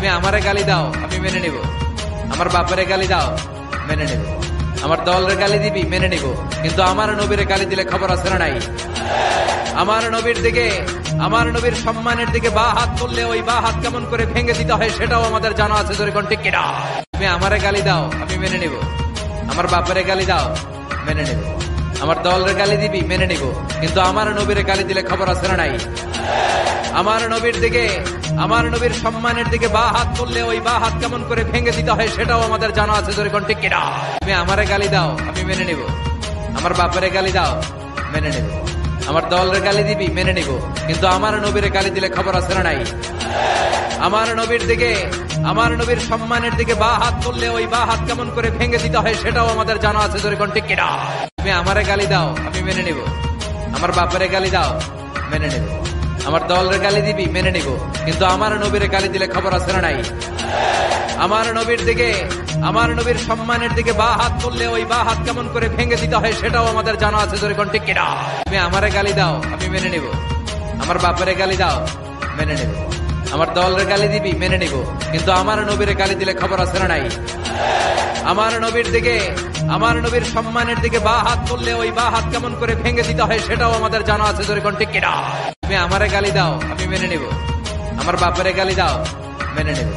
তুমি আমারে গালি দাও আমি মেনে নিব, আমার বাপেরে গালি দাও মেনে নিব, আমার দলের গালি দিবি মেনে নিব, কিন্তু আমার নবীরে গালি দিলে খবর আছে না নাই? আমার নবীর দিকে, আমার নবীর সম্মানের দিকে বা হাত তুললে ওই বা হাত কেমন করে ভেঙে দিতে হয় সেটাও আমাদের জানা আছে। জোরে কোন ঠিক কিনা? তুমি আমারে গালি দাও আমি মেনে নিব, আমার বাপেরে গালি দাও মেনে নিব, আমার দলের গালি দিবি মেনে নিব, কিন্তু আমার নবীরে গালি দিলে খবর আছে না নাই? আমার নবীর দিকে, আমার নবীর সম্মানের দিকে বা হাত তুললে ওই বা হাত কেমন করে ভেঙে দিতে হয় সেটাও আমাদের জানা আছে। জোরে কোন ঠিক কিনা? তুমি আমারে গালি দাও আমি মেনে নিব, আমার বাপেরে গালি দাও মেনে নিব, আমার দলের গালি দিবি মেনে নিব, কিন্তু আমার নবীরে গালি দিলে খবর আছে না নাই? আমার নবীর দিকে, আমার নবীর সম্মানের দিকে বা হাত তুললে ওই বা হাত কেমন করে ভেঙে দিতে হয় সেটাও আমাদের জানা আছে। জোরে কোন ঠিক কিনা? তুমি আমারে গালি দাও আমি মেনে নিব, আমার বাপেরে গালি দাও মেনে নিব, আমার দলের গালি দিবি মেনে নিব, কিন্তু আমার নবীরে গালি দিলে খবর আছে না নাই? আমার নবীর দিকে, আমার নবীর সম্মানের দিকে বা হাত তুললে ওই বা হাত কেমন করে ভেঙে দিতে হয় সেটাও আমাদের জানা আছে। জোরে কোন ঠিক কিনা? তুমি আমারে গালি দাও আমি মেনে নিব, আমার বাপেরে গালি দাও মেনে নিব, আমার দলের গালি দিবি মেনে নিব, কিন্তু আমার নবীরে গালি দিলে খবর আছে না নাই? আমার নবীর দিকে, আমার নবীর সম্মানের দিকে বা হাত তুললে ওই বা হাত কেমন করে ভেঙে দিতে হয় সেটাও আমাদের জানা আছে। জোরে কোন ঠিক কিনা? তুমি আমারে গালি দাও আমি মেনে নিব, আমার বাপেরে গালি দাও মেনে নিব,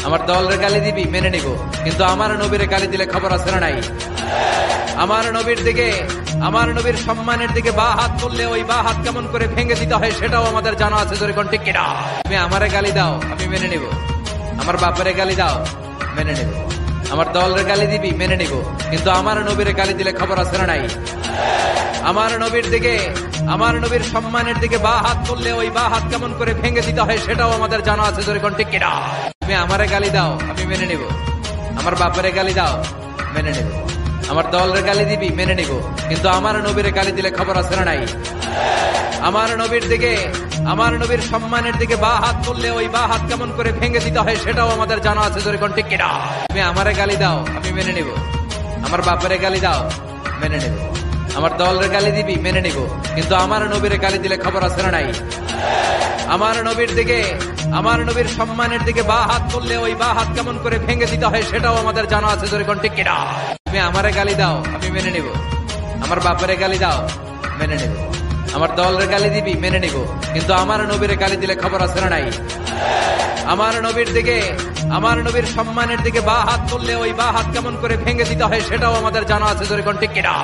আমার দলের গালি দিবি মেনে নিব, কিন্তু আমার নবীরে গালি দিলে খবর আছে না নাই? আমার নবীর দিকে, আমার নবীর সম্মানের দিকে বা হাত তুললে ওই বা হাত কেমন করে ভেঙে দিতে হয় সেটাও আমাদের জানা আছে। জোরে কোন ঠিক কিনা? তুমি আমারে গালি দাও আমি মেনে নিব, আমার বাপেরে গালি দাও মেনে নিব, আমার দলের গালি দিবি মেনে নিব, কিন্তু আমার নবীরে গালি দিলে খবর আছে না নাই? আমার নবীর দিকে, আমার নবীর সম্মানের দিকে বা হাত তুললে ওই বা হাত কেমন করে ভেঙে দিতে হয় সেটাও আমাদের জানা আছে। জোরে কোন ঠিক কিনা? তুমি আমারে গালি দাও আমি মেনে নিব, আমার বাপেরে গালি দাও মেনে নিব, আমার দলের গালি দিবি মেনে নিব, কিন্তু আমার নবীরে গালি দিলে খবর আছে না নাই? আমার নবীর দিকে, আমার নবীর সম্মানের দিকে বা হাত তুললে ওই বা হাত কেমন করে ভেঙে দিতে হয় সেটাও আমাদের জানা আছে। জোরে কোন ঠিক কিনা? তুমি আমারে গালি দাও আমি মেনে নিব, আমার বাপেরে গালি দাও মেনে নিব, আমার দলের গালি দিবি মেনে নিব, কিন্তু আমার নবীরে গালি দিলে খবর আছে না নাই? আমার নবীর দিকে, আমার নবীর সম্মানের দিকে বা হাত তুললে ওই বা হাত কেমন করে ভেঙে দিতে হয় সেটাও আমাদের জানা আছে। জোরে কোন ঠিক কিনা? তুমি আমারে গালি দাও আমি মেনে নিব, আমার বাপেরে গালি দাও মেনে নিব, আমার দলের গালি দিবি মেনে নিব, কিন্তু আমার নবীরে গালি দিলে খবর আছে না নাই? আমার নবীর দিকে, আমার নবীর সম্মানের দিকে বা হাত তুললে ওই বা হাত কেমন করে ভেঙে দিতে হয় সেটাও আমাদের জানা আছে। জোরে কোন ঠিক কিনা?